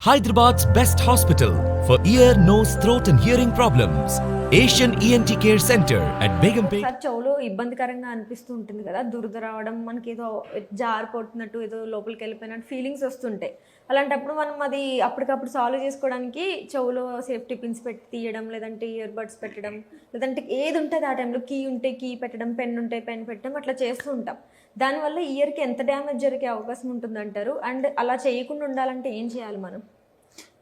Hyderabad's best hospital for ear, nose, throat and hearing problems. Asian ENT Care Center at Begumpet. Sir చెవులో ఇబ్బందికరంగా అనిపిస్తూ ఉంటుంది కదా, దురద రావడం, మనకి ఏదో జార్ కొట్టినట్టు, ఏదో లోపలికి వెళ్ళిపోయినట్టు ఫీలింగ్స్ వస్తుంటాయి. అలాంటప్పుడు మనం అది అప్పటికప్పుడు సాల్వ్ చేసుకోవడానికి చెవులో సేఫ్టీ పిన్స్ పెట్టి తీయడం, లేదంటే ఇయర్ బడ్స్ పెట్టడం, లేదంటే ఏది ఉంటుంది ఆ టైంలో కీ ఉంటే కీ పెట్టడం, పెన్ ఉంటే పెన్ పెట్టడం, అట్లా చేస్తూ ఉంటాం. దానివల్ల ఇయర్కి ఎంత డ్యామేజ్ జరిగే అవకాశం ఉంటుందంటారు? అండ్ అలా చేయకుండా ఉండాలంటే ఏం చేయాలి మనం?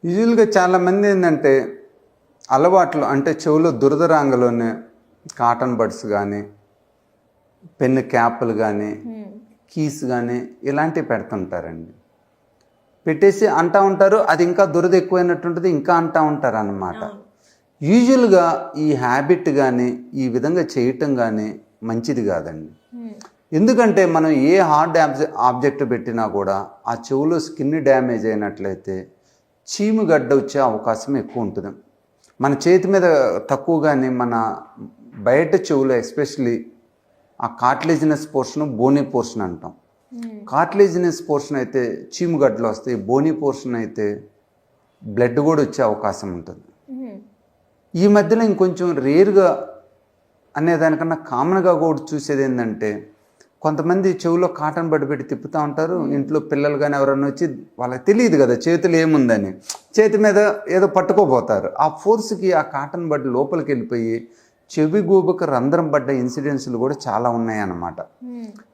యూజువల్గా చాలామంది ఏంటంటే అలవాట్లు అంటే చెవులో దురద రాంగలోనే కాటన్ బడ్స్ కానీ, పెన్ క్యాప్లు కానీ, కీస్ కానీ ఇలాంటివి పెడుతుంటారండి. పెట్టేసి అంటూ ఉంటారు, అది ఇంకా దురద ఎక్కువైనట్టుంటుంది, ఇంకా అంటూ ఉంటారు అన్నమాట. యూజువల్గా ఈ హ్యాబిట్ కానీ ఈ విధంగా చేయటం కానీ మంచిది కాదండి. ఎందుకంటే మనం ఏ హార్డ్ ఆబ్జెక్ట్ పెట్టినా కూడా ఆ చెవులో స్కిన్ డ్యామేజ్ అయినట్లయితే చీముగడ్డ వచ్చే అవకాశం ఎక్కువ ఉంటుంది. మన చేతి మీద తక్కువ కానీ మన బయట చెవులో ఎస్పెషలీ ఆ కార్టిలేజినస్ పోర్షన్, బోనీ పోర్షన్ అంటాం. కార్టిలేజినస్ పోర్షన్ అయితే చీముగడ్డలు వస్తాయి, బోనీ పోర్షన్ అయితే బ్లడ్ కూడా వచ్చే అవకాశం ఉంటుంది. ఈ మధ్యలో ఇంకొంచెం రేర్గా అనేదానికన్నా కామన్గా కూడా చూసేది ఏంటంటే కొంతమంది చెవులో కాటన్ బడ్డ పెట్టి తిప్పుతూ ఉంటారు. ఇంట్లో పిల్లలు కానీ ఎవరన్నా వచ్చి వాళ్ళకి తెలియదు కదా చేతులు ఏముందని, చేతి మీద ఏదో పట్టుకోపోతారు. ఆ ఫోర్స్కి ఆ కాటన్ బడ్డ లోపలికి వెళ్ళిపోయి చెవి గూబకు రంధ్రం పడ్డ ఇన్సిడెంట్స్లు కూడా చాలా ఉన్నాయన్నమాట.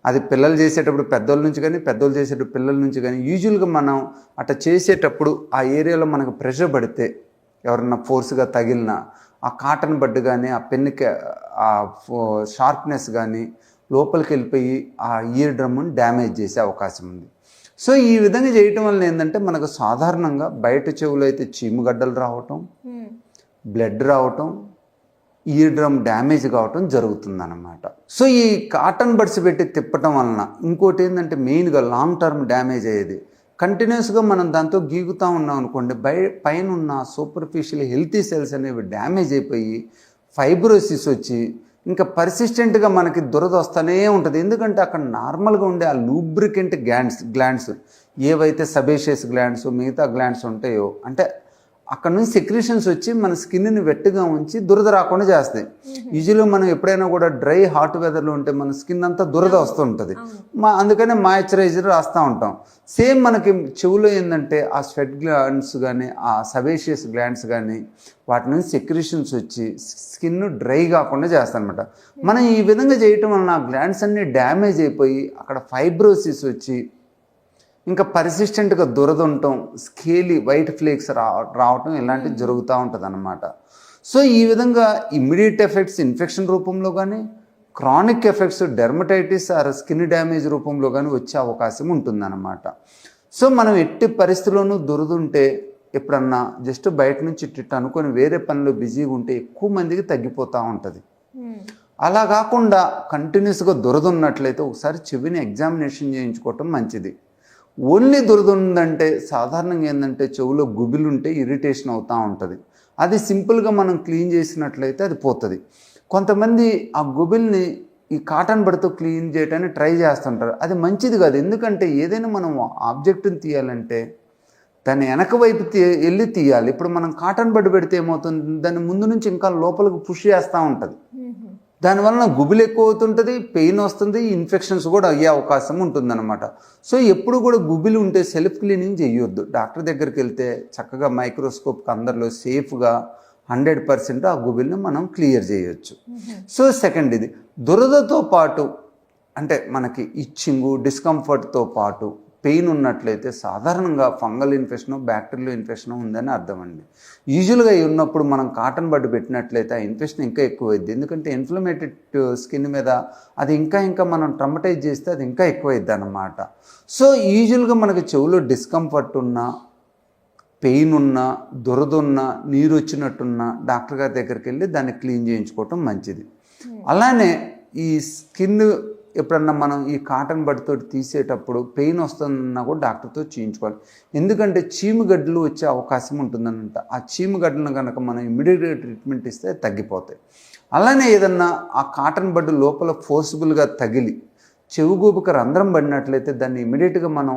అది పిల్లలు చేసేటప్పుడు పెద్దోళ్ళ నుంచి కానీ, పెద్దోళ్ళు చేసేటప్పుడు పిల్లల నుంచి కానీ. యూజువల్గా మనం అట్లా చేసేటప్పుడు ఆ ఏరియాలో మనకు ప్రెషర్ పడితే ఎవరన్నా ఫోర్స్గా తగిలినా ఆ కాటన్ బడ్డ కానీ, ఆ పెన్నుకి ఆ షార్ప్నెస్ కానీ లోపలికి వెళ్ళిపోయి ఆ ఇయర్ డ్రమ్ని డ్యామేజ్ చేసే అవకాశం ఉంది. సో ఈ విధంగా చేయటం వల్ల ఏంటంటే మనకు సాధారణంగా బయట చెవులు అయితే చీముగడ్డలు రావటం, బ్లడ్ రావటం, ఇయర్ డ్రమ్ డ్యామేజ్ కావటం జరుగుతుందన్నమాట. సో ఈ కాటన్ బడ్స్ పెట్టి తిప్పటం వలన ఇంకోటి ఏంటంటే మెయిన్గా లాంగ్ టర్మ్ డ్యామేజ్ అయ్యేది. కంటిన్యూస్గా మనం దాంతో గీగుతూ ఉన్నాం అనుకోండి, పైన ఉన్న సూపర్ఫిషియల్ హెల్తీ సెల్స్ అనేవి డ్యామేజ్ అయిపోయి ఫైబ్రోసిస్ వచ్చి ఇంకా పర్సిస్టెంట్గా మనకి దురద వస్తూనే ఉంటుంది. ఎందుకంటే అక్కడ నార్మల్గా ఉండే ఆ లూబ్రికెంట్ గ్లాండ్స్ ఏవైతే సబేషియస్ గ్లాండ్స్, మిగతా గ్లాండ్స్ ఉంటాయో, అంటే అక్కడ నుంచి సెక్రీషన్స్ వచ్చి మన స్కిన్ని వెట్టుగా ఉంచి దురద రాకుండా చేస్తాయి. యూజువల్గా మనం ఎప్పుడైనా కూడా డ్రై హాట్ వెదర్లో ఉంటే మన స్కిన్ అంతా దురద వస్తూ ఉంటుంది. అందుకనే మాయిశ్చరైజర్ రాస్తూ ఉంటాం. సేమ్ మనకి చెవులో ఏంటంటే ఆ స్వెట్ గ్లాండ్స్ కానీ, ఆ సబేషియస్ గ్లాండ్స్ కానీ వాటి నుంచి సెక్రీషన్స్ వచ్చి స్కిన్ డ్రై కాకుండా చేస్తారనమాట. మనం ఈ విధంగా చేయటం వలన ఆ గ్లాండ్స్ అన్నీ డ్యామేజ్ అయిపోయి అక్కడ ఫైబ్రోసిస్ వచ్చి ఇంకా పర్సిస్టెంట్గా దురద ఉండటం, స్కేలీ వైట్ ఫ్లేక్స్ రావటం ఇలాంటివి జరుగుతూ ఉంటుంది అన్నమాట. సో ఈ విధంగా ఇమ్మీడియట్ ఎఫెక్ట్స్ ఇన్ఫెక్షన్ రూపంలో కానీ, chronic effects dermatitis are skin damage రూపంలో కానీ వచ్చే అవకాశం ఉంటుందన్నమాట. సో మనం ఎట్టి పరిస్థితుల్లోనూ దురద ఉంటే ఎప్పుడన్నా జస్ట్ బయట నుంచి ఇట్టు అనుకొని వేరే పనిలో బిజీగా ఉంటే ఎక్కువ మందికి తగ్గిపోతూ ఉంటుంది. అలా కాకుండా కంటిన్యూస్గా దురద ఉన్నట్లయితే ఒకసారి చెవిని ఎగ్జామినేషన్ చేయించుకోవటం మంచిది. ఓన్లీ దురద ఉందంటే సాధారణంగా ఏంటంటే చెవులో గుబిలుంటే ఇరిటేషన్ అవుతూ ఉంటుంది. అది సింపుల్గా మనం క్లీన్ చేసినట్లయితే అది పోతుంది. కొంతమంది ఆ గుబిల్ని ఈ కాటన్ బడ్తో క్లీన్ చేయడానికి ట్రై చేస్తుంటారు. అది మంచిది కాదు. ఎందుకంటే ఏదైనా మనం ఆబ్జెక్ట్ని తీయాలంటే దాన్ని వెనక వైపు వెళ్ళి తీయాలి. ఇప్పుడు మనం కాటన్ బడ్ పెడితే ఏమవుతుంది, దాన్ని ముందు నుంచి ఇంకా లోపలికి పుష్ చేస్తూ ఉంటుంది. దానివల్ల గుబిలు ఎక్కువ అవుతుంటుంది, పెయిన్ వస్తుంది, ఇన్ఫెక్షన్స్ కూడా అయ్యే అవకాశం ఉంటుందన్నమాట. సో ఎప్పుడు కూడా గుబిలు ఉంటే సెల్ఫ్ క్లీనింగ్ చేయొద్దు. డాక్టర్ దగ్గరికి వెళ్తే చక్కగా మైక్రోస్కోప్కి అందరిలో సేఫ్గా 100% ఆ గుబిల్ని మనం క్లియర్ చేయొచ్చు. సో సెకండ్, ఇది దురదతో పాటు అంటే మనకి ఇచ్చింగు, డిస్కంఫర్ట్తో పాటు పెయిన్ ఉన్నట్లయితే సాధారణంగా ఫంగల్ ఇన్ఫెక్షన్, బ్యాక్టీరియల్ ఇన్ఫెక్షన్ ఉందని అర్థం అండి. యూజువల్గా ఉన్నప్పుడు మనం కాటన్ బడ్ పెట్టినట్లయితే ఆ ఇన్ఫెక్షన్ ఇంకా ఎక్కువైద్ది. ఎందుకంటే ఇన్ఫ్లమేటెడ్ స్కిన్ మీద అది ఇంకా మనం ట్రమటైజ్ చేస్తే అది ఇంకా ఎక్కువైద్ది అన్నమాట. సో యూజువల్గా మనకి చెవులో డిస్కంఫర్ట్ ఉన్నా, పెయిన్ ఉన్నా, దురద ఉన్నా, నీరు వచ్చినట్టున్నా డాక్టర్ గారి దగ్గరికి వెళ్ళి దాన్ని క్లీన్ చేయించుకోవటం మంచిది. అలానే ఈ స్కిన్ ఎప్పుడన్నా మనం ఈ కాటన్ బడ్తో తీసేటప్పుడు పెయిన్ వస్తుందన్నా కూడా డాక్టర్తో చేయించుకోవాలి. ఎందుకంటే చీముగడ్డలు వచ్చే అవకాశం ఉంటుందనంట. ఆ చీముగడ్డలను కనుక మనం ఇమ్మీడియట్గా ట్రీట్మెంట్ ఇస్తే తగ్గిపోతాయి. అలానే ఏదన్నా ఆ కాటన్ బడ్ లోపల ఫోర్సిబుల్గా తగిలి చెవిగూపుకి రంధ్రం పడినట్లయితే దాన్ని ఇమ్మీడియట్గా మనం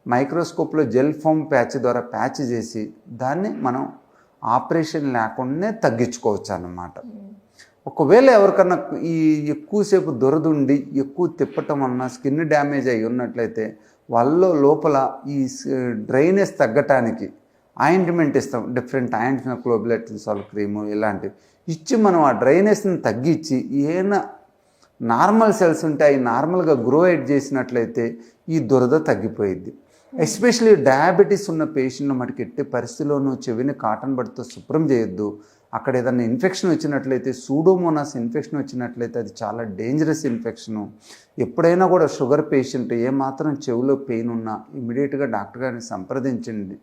మైక్రోస్కోప్లో జెల్ ఫోమ్ ప్యాచ్ ద్వారా ప్యాచ్ చేసి దాన్ని మనం ఆపరేషన్ లేకుండానే తగ్గించుకోవచ్చు అన్నమాట. ఒకవేళ ఎవరికన్నా ఈ ఎక్కువసేపు దురదుండి ఎక్కువ తిప్పటం వలన స్కిన్ డ్యామేజ్ అయి ఉన్నట్లయితే వాళ్ళలో లోపల ఈ డ్రైనేజ్ తగ్గటానికి ఆయింట్మెంట్ ఇస్తాం, డిఫరెంట్ ఆయింట్మెంట్, క్లోబిలెట్రిన్సాల్ క్రీము ఇలాంటివి ఇచ్చి మనం ఆ డ్రైనేజ్ని తగ్గించి ఏమైనా నార్మల్ సెల్స్ ఉంటే అవి నార్మల్గా గ్రో ఎడ్ చేసినట్లయితే ఈ దురద తగ్గిపోయిద్ది. ఎస్పెషలీ డయాబెటీస్ ఉన్న పేషెంట్లు మనకి ఎట్టి పరిస్థితిలోనూ చెవిని కాటన్ బడ్తో శుభ్రం చేయొద్దు. అక్కడ ఏదైనా ఇన్ఫెక్షన్ వచ్చినట్లయితే, సూడోమోనాస్ ఇన్ఫెక్షన్ వచ్చినట్లయితే అది చాలా డేంజరస్ ఇన్ఫెక్షను. ఎప్పుడైనా కూడా షుగర్ పేషెంట్ ఏమాత్రం చెవిలో పెయిన్ ఉన్నా ఇమీడియట్గా డాక్టర్ గారిని సంప్రదించండి.